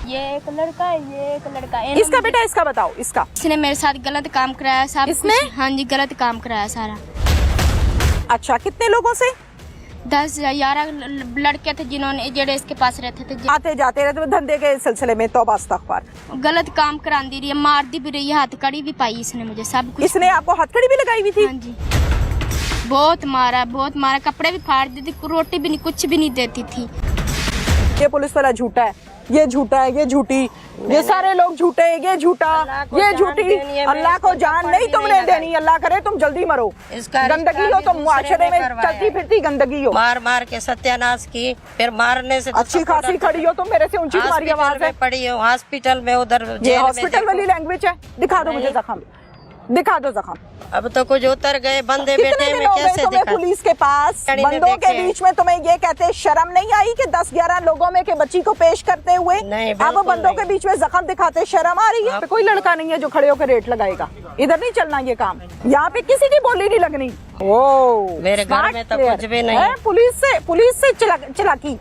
ये एक लड़का है, ये एक लड़का है। इसका बेटा इसका बताओ, इसका इसने मेरे साथ गलत काम कराया सब इसने? कुछ। हाँ जी, गलत काम कराया सारा। अच्छा, कितने लोगों से? 10-11 लड़के थे जिन्होंने जेड़े इसके पास रहते थे। आते जाते रहते धंधे के सिलसिले में, तौबा अस्तगफार। गलत काम करांदी रही है, मारती भी रही है, हथकड़ी भी पाई इसने मुझे सब कुछ। इसने आपको हथकड़ी भी लगाई हुई थी? हाँ जी, बहुत मारा, कपड़े भी फाड़ देती, रोटी भी नहीं, कुछ भी नहीं देती थी। ये पुलिस वाला झूठा है, ये झूठा है, ये झूठी, ये सारे लोग झूठे, ये झूठा, ये झूठी। अल्लाह को जान नहीं तुमने देनी, अल्लाह करे तुम जल्दी मरो। गंदगी हो तो मुआशरे में चलती फिरती गंदगी हो। मार मार के सत्यानाश की, फिर मारने से अच्छी खासी खड़ी हो तुम, मेरे से ऊंची तुम्हारी आवाज है। पड़ी हो हॉस्पिटल में, उधर ये हॉस्पिटल वाली लैंग्वेज है। दिखा दो मुझे जख्म, दिखा दो जख्म। अब तो कुछ उतर गए बंदे बैठे में, कैसे तुम्हें दिखा? पुलिस के पास बंदों के बीच में तुम्हें ये कहते शर्म नहीं आई कि 10-11 लोगों में के बच्ची को पेश करते हुए नहीं, अब बंदों के बीच में जख्म दिखाते शर्म आ रही है? कोई लड़का नहीं है जो खड़े होकर रेट लगाएगा, इधर नहीं चलना ये काम, यहाँ पे किसी की बोली नहीं लगनी। ओ मेरे घर में तो कुछ भी नहीं है। पुलिस से चलाकी,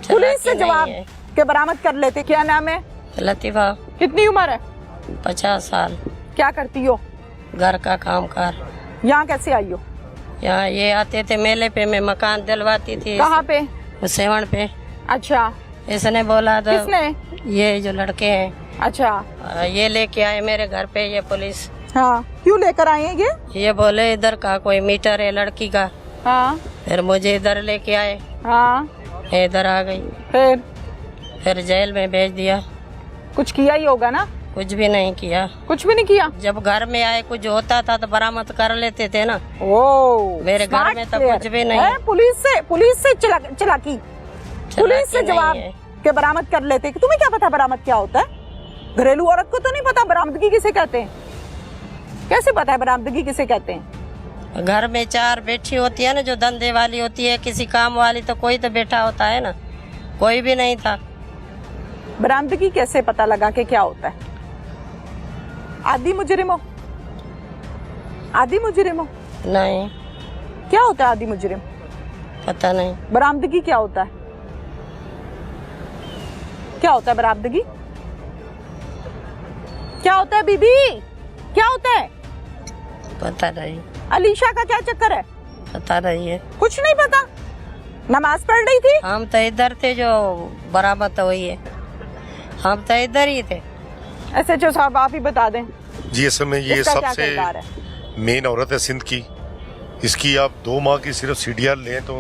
पुलिस से जवाब के बरामद कर लेते। क्या नाम है? लतीफा। कितनी उम्र है? 50 साल। क्या करती हो? घर का काम कर। यहाँ कैसे आई हो? यहाँ ये आते थे मेले पे, मैं मकान दिलवाती थी। कहाँ पे? सेवन पे। अच्छा, इसने बोला था। किसने? ये जो लड़के हैं। अच्छा, ये लेके आए मेरे घर पे ये पुलिस। हाँ, क्यों लेकर आए हैं ये बोले इधर का कोई मीटर है लड़की का। हाँ, फिर मुझे इधर लेके आए। हाँ, इधर आ गई, फिर जेल में भेज दिया। कुछ किया ही होगा ना? कुछ भी नहीं किया। कुछ भी नहीं किया? जब घर में आए कुछ होता था तो बरामद कर लेते थे ना। ओ, मेरे घर में तो कुछ भी नहीं है। पुलिस से चलाकी, पुलिस से जवाब के बरामद कर लेते। तुम्हें क्या पता बरामद क्या होता है? घरेलू औरत को तो नहीं पता बरामदगी किसे कहते हैं? कैसे पता है बरामदगी किसे कहते हैं? घर में 4 बैठी होती है ना, जो धंधे वाली होती है, किसी काम वाली, तो कोई तो बैठा होता है ना, कोई भी नहीं था। बरामदगी कैसे पता लगा कि क्या होता है? आदि मुजरिमो, आदि मुजरिमो नहीं, क्या होता है आदि मुजरिम? पता नहीं। बरामदगी क्या होता है? क्या होता है बरामदगी? क्या होता है बीबी? क्या होता है? पता नहीं। अलीशा का क्या चक्कर है? पता नहीं है। कुछ नहीं पता? नमाज पढ़ रही थी? हम तो इधर थे, जो बरामद हुई है हम तो इधर ही थे। SHO साहब आप ही बता दें। जी असल में ये सबसे मेन औरत है सिंध की। इसकी आप 2 माह की सिर्फ CDR लें तो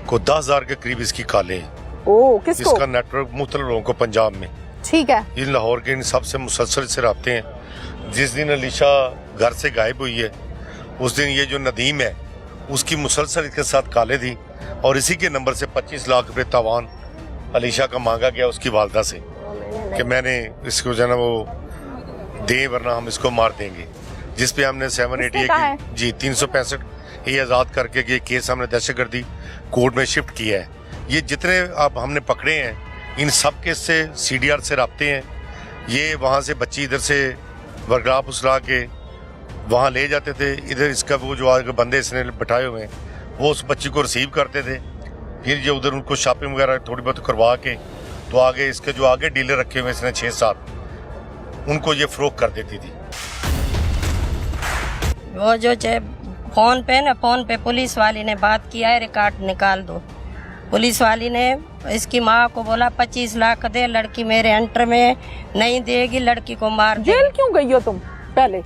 को 10,000 के करीब इसकी कालें हैं। ओ, किसको? इसका नेटवर्क मुख्तलिफ लोगों को पंजाब में। ठीक है। इन लाहौर के इन सबसे मुसलसल से रबते हैं। जिस दिन अलीशा घर से गायब हुई है उस दिन ये जो नदीम है उसकी मुसलसल इसके साथ काले थी और इसी के नंबर से 25 लाख रुपए तावान अलीशा का मांगा गया उसकी वालदा से कि मैंने इसको जो है ना वो दे वरना हम इसको मार देंगे। जिस पे हमने 788 जी 365 ये आज़ाद करके ये केस हमने दहशतगर्दी कोर्ट में शिफ्ट किया है। ये जितने आप हमने पकड़े हैं इन सब के से CDR से रबते हैं। ये वहाँ से बच्ची इधर से वर्गला फुसला के वहाँ ले जाते थे। इधर इसका वो जो आगे बंदे इसने बैठाए हुए हैं वो उस बच्ची को रिसीव करते थे। फिर ये उधर उनको शॉपिंग वगैरह थोड़ी बहुत करवा के तो आगे इसके जो आगे डीलर रखे हुए इसने 6-7 उनको ये फरोख्त कर देती थी। वो जो फोन पे पुलिस वाली ने बात किया है, रिकॉर्ड निकाल दो। पुलिस वाली ने इसकी माँ को बोला 25 लाख दे, लड़की मेरे एंटर में नहीं देगी, लड़की को मार दे। जेल क्यों गई हो तुम पहले?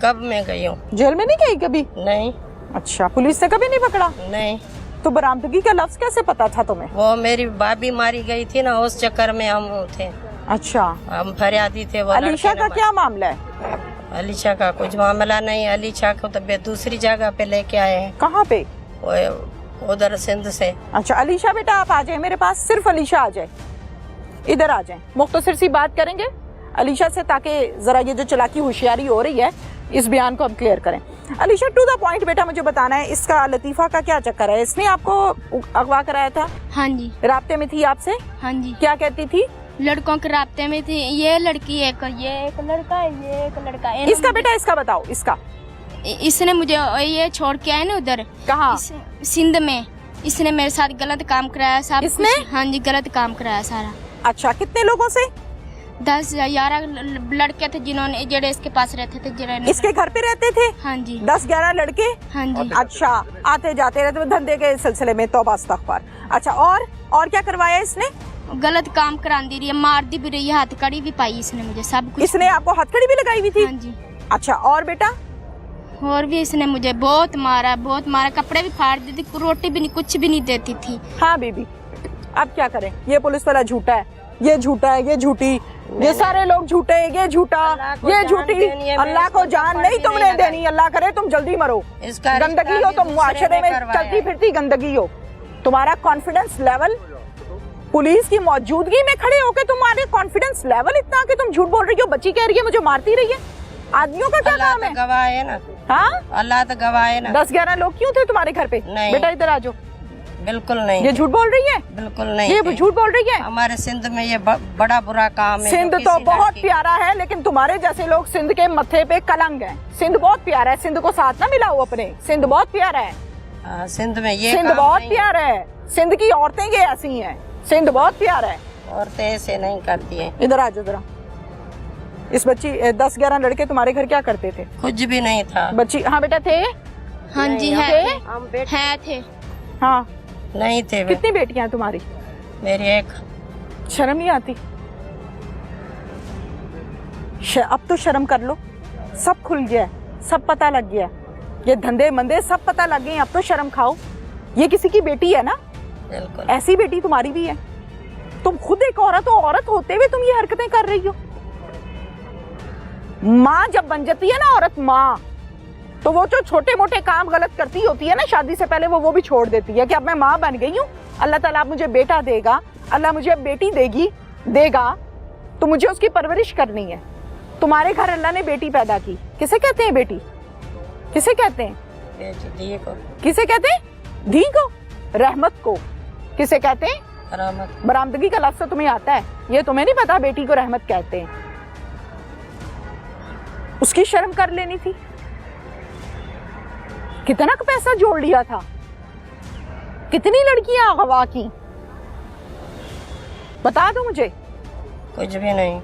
कब मैं गई हूँ? जेल में नहीं गई कभी? नहीं। अच्छा, पुलिस ने कभी नहीं पकड़ा? नहीं। तो बरामदगी का लफ्ज कैसे पता था तुम्हें? वो मेरी भाभी मारी गई थी ना, उस चक्कर में हम थे। अच्छा, हम फरियादी थे। वो अलीशा का क्या मामला है? अलीशा का कुछ मामला नहीं। अलीशा को तो दूसरी जगह पे लेके आए हैं। कहाँ पे? उधर सिंध से। अच्छा, अलीशा बेटा आप आ जाए मेरे पास, सिर्फ अलीशा आ जाए, इधर आ जाए, मुख्तसर सी बात करेंगे अलीशा से ताकि जरा ये जो चलाकी होशियारी हो रही है इस बयान को हम क्लियर करें। अलीशा टू द पॉइंट बेटा मुझे बताना है, इसका लतीफा का क्या चक्कर है? इसने आपको अगवा कराया था? हाँ जी। राब्ते में थी आपसे? हाँ जी। क्या कहती थी? लड़कों के राब्ते में थी। ये लड़की एक, ये एक लड़का है, ये एक लड़का है। इसका बेटा इसका बताओ, इसका। इसने मुझे ये छोड़ के आए ना उधर। कहाँ? सिंध में। इसने मेरे साथ गलत काम कराया सब। इसने? हाँ जी, गलत काम कराया सारा। अच्छा, कितने लोगों से? 10-11 लड़के थे जिन्होंने जेड़े इसके पास रहते थे जिन्होंने इसके घर पे रहते थे हाँ जी 10-11 लड़के। हाँ जी अच्छा, आते जाते रहते थे धंधे के सिलसिले में, तौबा इस्तग़फ़ार। अच्छा, और क्या करवाया इसने? गलत काम करांदी रही है, मार दी भी रही है, हथकड़ी भी पाई इसने मुझे, सब कुछ। इसने आपको हथकड़ी भी लगाई हुई थी? हाँ जी। अच्छा, और बेटा? और भी इसने मुझे बहुत मारा, कपड़े भी फाड़ दी थी, रोटी भी नहीं, कुछ भी नहीं देती थी। हाँ बीबी, अब क्या करें? ये पुलिस वाला झूठा है, ये झूठा है, ये झूठी, ये सारे लोग झूठे, ये झूठा, ये झूठी। अल्लाह को जान नहीं तुमने देनी, अल्लाह करे तुम जल्दी मरो। गंदगी हो तुम, मुआशरे में चलती फिरती गंदगी हो। तुम्हारा कॉन्फिडेंस लेवल, पुलिस की मौजूदगी में खड़े होकर तुम्हारे कॉन्फिडेंस लेवल इतना कि तुम झूठ बोल रही हो। बच्ची कह रही है मुझे मारती रही है। आदमियों का क्या काम है? गवाह है ना। हाँ, अल्लाह तो गवाह है ना। 10-11 लोग क्यों थे तुम्हारे घर पे? नहीं। बेटा इधर आ जाओ। बिल्कुल नहीं। ये झूठ बोल रही है? बिल्कुल नहीं। ये झूठ बोल रही है? हमारे सिंध में ये बड़ा बुरा काम है। सिंध तो बहुत प्यारा है, लेकिन तुम्हारे जैसे लोग सिंध के मत्थे पे कलंक हैं। सिंध बहुत प्यारा है, सिंध को साथ ना मिलाओ अपने। सिंध बहुत प्यारा है। सिंध में ये सिंध बहुत प्यारा है। सिंध की औरतें ये ऐसी हैं। सिंध बहुत प्यारा है। औरतें ऐसे नहीं करती हैं। इधर आ जाओ जरा। इस बच्ची 10-11 लड़के तुम्हारे घर क्या करते थे? कुछ भी नहीं था। बच्ची, हाँ बेटा थे? हाँ जी है थे। हाँ नहीं थे। कितनी बेटियां हैं तुम्हारी? मेरी एक। शर्म नहीं आती? अब तो शर्म कर लो, सब खुल गया, सब पता लग गया, ये धंधे मंदे सब पता लग गए। अब तो शर्म खाओ। ये किसी की बेटी है ना? बिल्कुल। ऐसी बेटी तुम्हारी भी है। तुम खुद एक औरत हो, औरत होते हुए तुम ये हरकतें कर रही हो। माँ जब बन जाती है ना औरत, माँ, तो वो जो छोटे मोटे काम गलत करती होती है ना शादी से पहले, वो भी छोड़ देती है कि अब मैं माँ बन गई हूँ, अल्लाह ताला मुझे बेटा देगा, अल्लाह मुझे बेटी देगा, तो मुझे उसकी परवरिश करनी है। तुम्हारे घर अल्लाह ने बेटी पैदा की। किसे कहते हैं बेटी? किसे कहते हैं? धी को। किसे कहते हैं? धी को, रहमत को। किसे कहते हैं? रहमत। बरामदगी का लफ्ज़ तुम्हें आता है, ये तुम्हें नहीं पता बेटी को रहमत कहते हैं। उसकी शर्म कर लेनी थी। कितना पैसा जोड़ लिया था, कितनी लड़कियां अगवा की, बता दो मुझे। कुछ भी नहीं।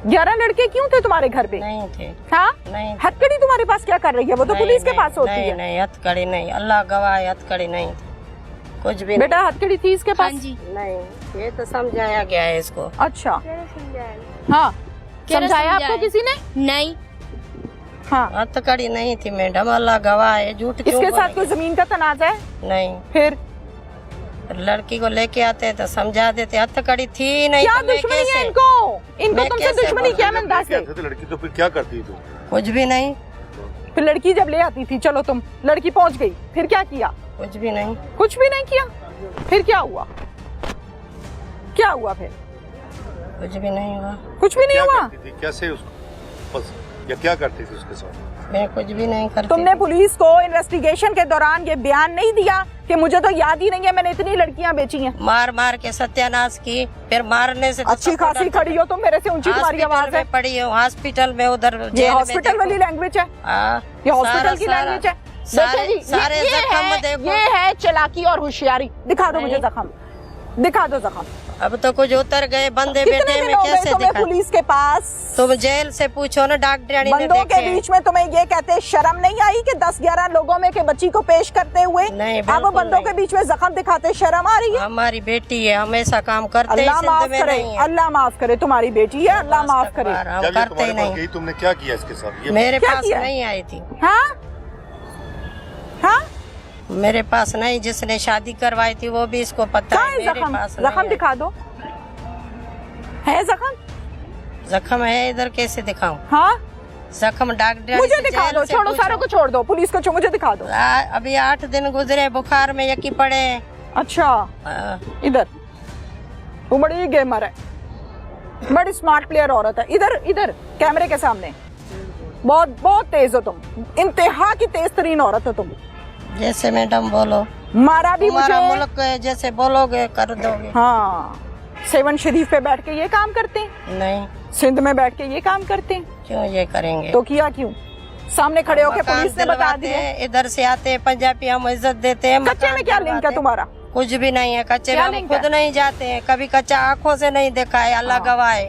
11 लड़के क्यों थे तुम्हारे घर पे? नहीं थे। हाँ, नहीं। हथकड़ी तुम्हारे पास क्या कर रही है? वो तो पुलिस के पास होती है। नहीं, हथकड़ी नहीं, अल्लाह गवाह है, हथकड़ी नहीं, कुछ भी। बेटा हथकड़ी थी इसके पास? हाँ जी। नहीं, ये तो समझाया गया है इसको। अच्छा, हाँ, समझाया आपको किसी ने? नहीं। हाँ, हथकड़ी नहीं थी मैडम, अल्लाह गवाह है। झूठ क्यों इसके साथ कोई जमीन का तनाजा है? नहीं। फिर लड़की को लेके आते तो समझा देते, हथकड़ी थी नहीं। क्या दुश्मनी है इनको? तुमसे दुश्मनी क्या? मैं बता थे लड़की तो फिर क्या करती तू? कुछ भी नहीं। फिर लड़की जब ले आती थी, चलो तुम, लड़की पहुंच गई, फिर क्या किया? कुछ भी नहीं। कुछ भी नहीं किया। फिर क्या हुआ? क्या हुआ फिर? कुछ भी नहीं हुआ। कुछ भी नहीं हुआ? कैसे उसको बस, या क्या करती थी उसके साथ? मैं कुछ भी नहीं करती। तुमने पुलिस को इन्वेस्टिगेशन के दौरान ये बयान नहीं दिया कि मुझे तो याद ही नहीं है मैंने इतनी लड़कियां बेची हैं? मार मार के सत्यानाश की, फिर मारने से अच्छी खासी खड़ी हो तुम, मेरे से ऊंची तुम्हारी आवाज है। पड़ी है हॉस्पिटल में, उधर ये हॉस्पिटल वाली लैंग्वेज है, ये हॉस्पिटल की लैंग्वेज है। सारे जख्म देखो। ये है चालाकी और होशियारी। दिखा दो मुझे जख्म, दिखा दो जख्म। अब तो कुछ उतर गए, बंदे कितने बैठे दिन में हो गए कैसे तुम्हें दिखा? पुलिस के पास? तुम जेल से पूछो ना, डॉक्टरानी ने बंदों के देखे। बीच में तुम्हें ये कहते शर्म नहीं आई कि 10-11 लोगों में के बच्ची को पेश करते हुए नहीं, अब बंदों के बीच में जख्म दिखाते शर्म आ रही है? हमारी बेटी है, हमेशा काम करते हैं, अल्लाह माफ सिंध में करे, नहीं है। अल्लाह माफ करे, तुम्हारी बेटी है, अल्लाह माफ करे। हम जब ये करते ही तुम्हारे पास नहीं। गई, तुमने क्या किया इसके साथ? ये मेरे क्या पास किया? नहीं आई थी। हाँ हाँ, मेरे पास नहीं, जिसने शादी करवाई थी वो भी इसको पता कहाँ है। है मेरे जख्म? पास जख्म नहीं दिखा दो। है जख्म? जख्म है, इधर कैसे दिखाऊं? हाँ, जख्म डॉक्टर मुझे दिखा दो, छोड़ो सारों को छोड़ दो, पुलिस को मुझे दिखा दो। अभी 8 दिन गुजरे, बुखार में यकी पड़े। अच्छा, इधर वो बड़ी गेमर है, बड़ी स्मार्ट प्लेयर औरत है। इधर इधर कैमरे के सामने बहुत बहुत तेज हो तुम, इंतहा की तेज तरीन औरत हो तुम। जैसे मैडम बोलो, मारा भी मुझे। हमारा मुल्क है, जैसे बोलोगे कर दोगे। हाँ, 7 शरीफ पे बैठ के ये काम करते हैं, नहीं, सिंध में बैठ के ये काम करते हैं, क्यों ये करेंगे? तो किया क्यों? सामने खड़े होके पुलिस ने बता दिया। इधर से आते हैं पंजाबी, हम इज्जत देते हैं। कच्चे में क्या लिंक है तुम्हारा? कुछ भी नहीं है, कच्चे में क्या हम लिंक खुद है? नहीं जाते हैं, कभी कच्चा आंखों से नहीं देखा है, अल्लाह गवाह है।